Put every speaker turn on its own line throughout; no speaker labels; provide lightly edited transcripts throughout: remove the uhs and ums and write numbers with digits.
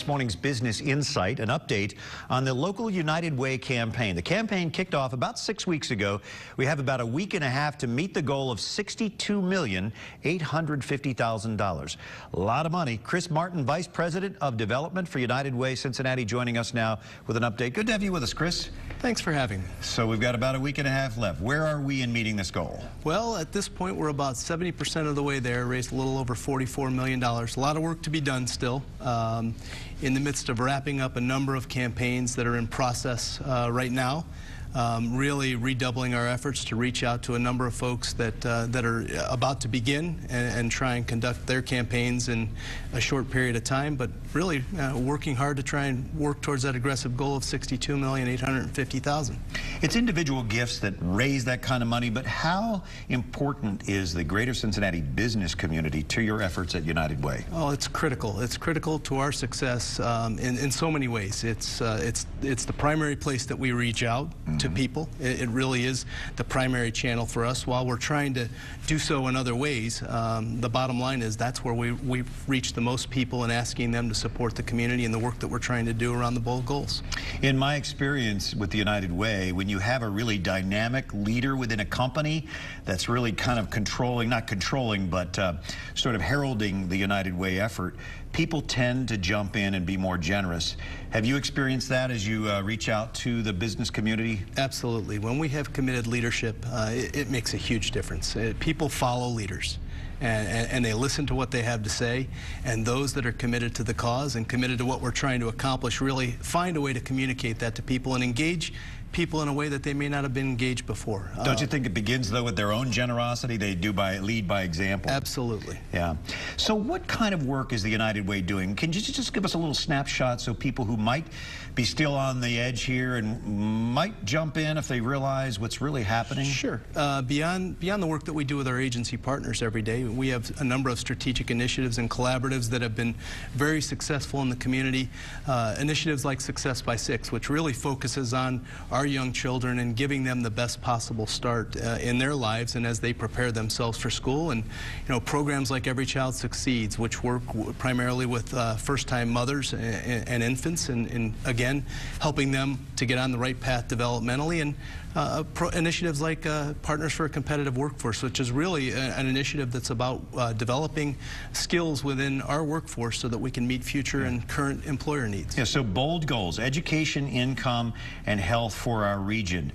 this morning's Business Insight, an update on the local United Way campaign. The campaign kicked off about 6 weeks ago. We have about a week and a half to meet the goal of $62,850,000. A lot of money. Chris Martin, Vice President of Development for United Way Cincinnati, joining us now with an update. Good to have you with us, Chris.
Thanks for having me.
So we've got about a week and a half left. Where are we in meeting this goal?
Well, at this point, we're about 70% of the way there, raised a little over $44 million. A lot of work to be done still. In the midst of wrapping up a number of campaigns that are in process right now. Really redoubling our efforts to reach out to a number of folks that are about to begin and try and conduct their campaigns in a short period of time, but really working hard to try and work towards that aggressive goal of $62,850,000.
It's individual gifts that raise that kind of money, but how important is the greater Cincinnati business community to your efforts at United Way?
Oh, it's critical. It's critical to our success in so many ways. It's the primary place that we reach out to people. It really is the primary channel for us. While we're trying to do so in other ways, the bottom line is that's where we've reached the most people and asking them to support the community and the work that we're trying to do around the bold goals. In
my experience with the United Way, when you have a really dynamic leader within a company that's really kind of controlling, not controlling, but sort of heralding the United Way effort, people tend to jump in and be more generous. Have you experienced that as you reach out to the business community?
Absolutely. When we have committed leadership, it makes a huge difference. People follow leaders. And they listen to what they have to say, and those that are committed to the cause and committed to what we're trying to accomplish really find a way to communicate that to people and engage people in a way that they may not have been engaged before.
Don't you think it begins, though, with their own generosity? They lead by example.
Absolutely.
Yeah. So what kind of work is the United Way doing? Can you just give us a little snapshot so people who might be still on the edge here and might jump in if they realize what's really happening?
Sure. Beyond the work that we do with our agency partners every day, we have a number of strategic initiatives and collaboratives that have been very successful in the community. Initiatives like Success by Six, which really focuses on our young children and giving them the best possible start in their lives and as they prepare themselves for school. And programs like Every Child Succeeds, which work primarily with first-time mothers and infants, and again helping them to get on the right path developmentally, and initiatives like Partners for a Competitive Workforce, which is really an initiative that's about developing skills within our workforce so that we can meet future and current employer needs.
Yeah, so bold goals: education, income, and health for our region.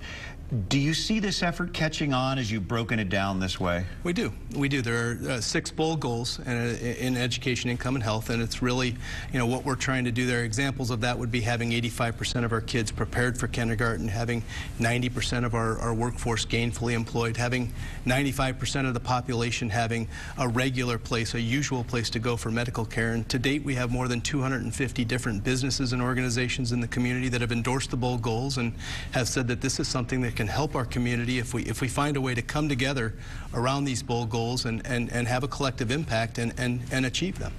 Do you see this effort catching on as you've broken it down this way?
We do. We do. There are 6 bold goals in education, income, and health, and it's really, what we're trying to do there. Examples of that would be having 85% of our kids prepared for kindergarten, having 90% of our workforce gainfully employed, having 95% of the population having a regular place, a usual place to go for medical care. And to date, we have more than 250 different businesses and organizations in the community that have endorsed the bold goals and have said that this is something that can help our community if we find a way to come together around these bold goals and have a collective impact and achieve them.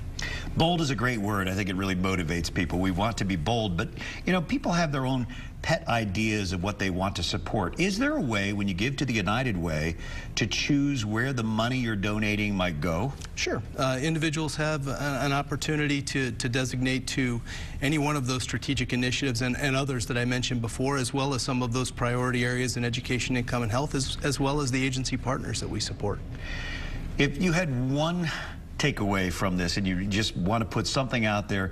Bold is a great word. I think it really motivates people. We want to be bold, but people have their own pet ideas of what they want to support. Is there a way, when you give to the United Way, to choose where the money you're donating might go?
Sure. Individuals have an opportunity to designate to any one of those strategic initiatives and others that I mentioned before, as well as some of those priority areas in education, income, and health, as well as the agency partners that we support.
If you had one takeaway from this and you just want to put something out there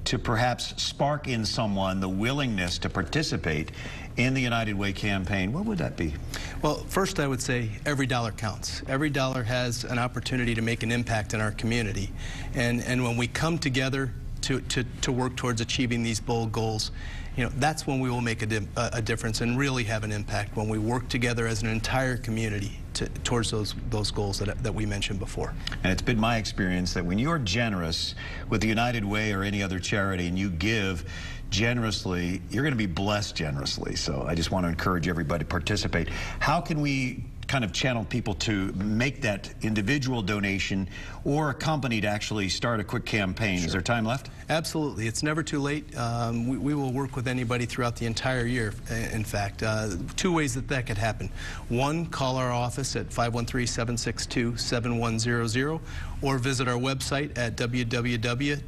to perhaps spark in someone the willingness to participate in the United Way campaign, what would that be?
Well, first I would say every dollar counts. Every dollar has an opportunity to make an impact in our community. And when we come together to work towards achieving these bold goals, that's when we will make a difference and really have an impact, when we work together as an entire community towards those goals that we mentioned before.
And it's been my experience that when you're generous with the United Way or any other charity and you give generously, you're going to be blessed generously. So I just want to encourage everybody to participate. How can we kind of channel people to make that individual donation or a company to actually start a quick campaign? Is there time left?
Absolutely. It's never too late. We will work with anybody throughout the entire year, in fact. Two ways that could happen. One, call our office at 513-762-7100 or visit our website at www.uwgc.org.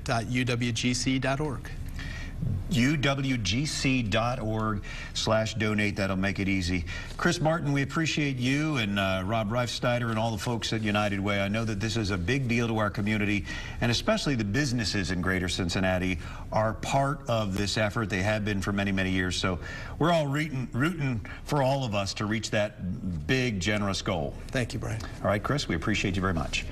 uwgc.org/donate. That'll make it easy. Chris Martin, we appreciate you and Rob Reifsteiner and all the folks at United Way. I know that this is a big deal to our community, and especially the businesses in Greater Cincinnati are part of this effort. They have been for many, many years. So we're all rooting for all of us to reach that big, generous goal.
Thank you, Brian.
All right, Chris, we appreciate you very much.